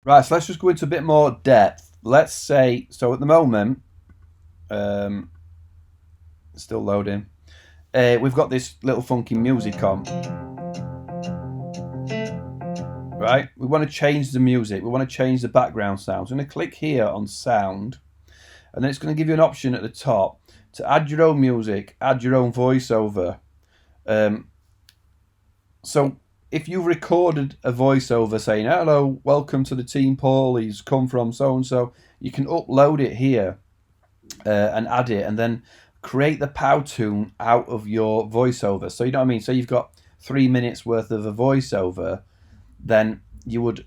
Right, so let's just go into a bit more depth. Let's say, so at the moment, still loading, we've got this little funky music on, right? We want to change the music. We want to change the background sound. So I'm going to click here on sound, and then it's going to give you an option at the top to add your own music, add your own voiceover. So if you've recorded a voiceover saying, hello, welcome to the team, Paul, he's come from so-and-so, you can upload it here and add it and then create the Powtoon out of your voiceover. So you know what I mean? So you've got 3 minutes worth of a voiceover, then you would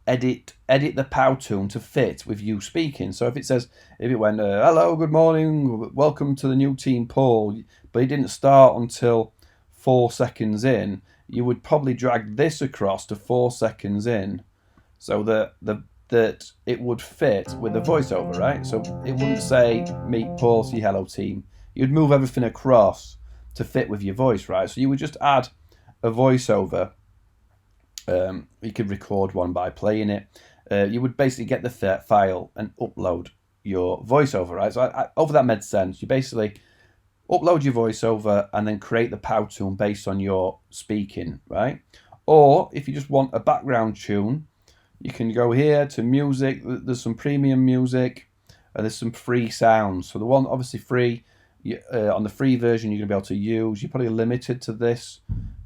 edit the Powtoon to fit with you speaking. So if it went, hello, good morning, welcome to the new team, Paul, but it didn't start until 4 seconds in, you would probably drag this across to 4 seconds in, so that it would fit with the voiceover, right? So it wouldn't say meet Paul, see hello team. You'd move everything across to fit with your voice, right? So you would just add a voiceover. You could record one by playing it. You would basically get the file and upload your voiceover, right? So hopefully that made sense. You basically upload your voiceover and then create the Powtoon based on your speaking, right? Or if you just want a background tune, you can go here to music. There's some premium music and there's some free sounds. So the one obviously free, on the free version you're going to be able to use. You're probably limited to this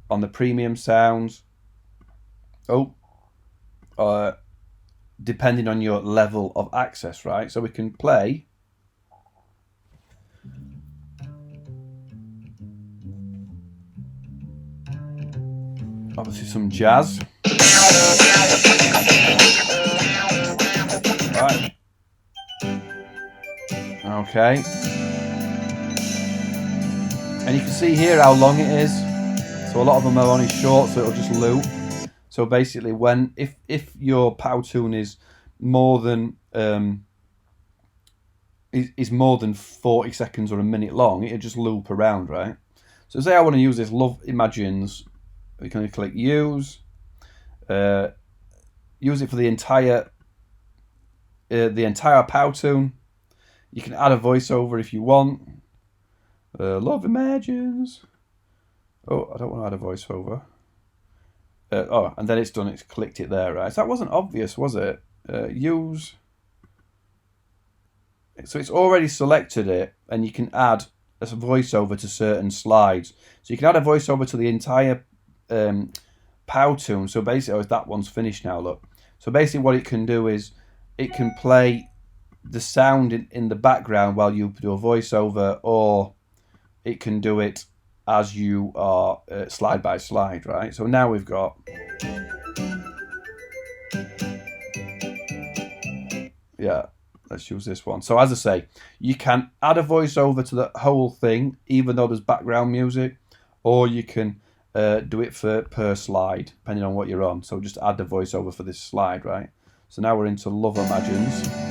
on the premium sounds. Depending on your level of access, right? So we can play. Obviously some jazz. Right. Okay. And you can see here how long it is. So a lot of them are only short, so it'll just loop. So basically, if your Powtoon is more than is more than 40 seconds or a minute long, it'll just loop around, right? So say I want to use this Love Imagines, we can click use. Use it for the entire Powtoon. You can add a voiceover if you want. Love Imagines. Oh, I don't want to add a voiceover. And then it's done. It's clicked it there, right? So that wasn't obvious, was it? Use. So it's already selected it, and you can add a voiceover to certain slides. So you can add a voiceover to the entire Powtoon. So basically, that one's finished now. Look. So basically, what it can do is it can play the sound in the background while you do a voiceover, or it can do it as you are slide by slide, right? So now we've got, yeah, let's use this one. So as I say, you can add a voiceover to the whole thing, even though there's background music, or you can do it per slide, depending on what you're on. So just add the voiceover for this slide, right? So now we're into Love Imagines.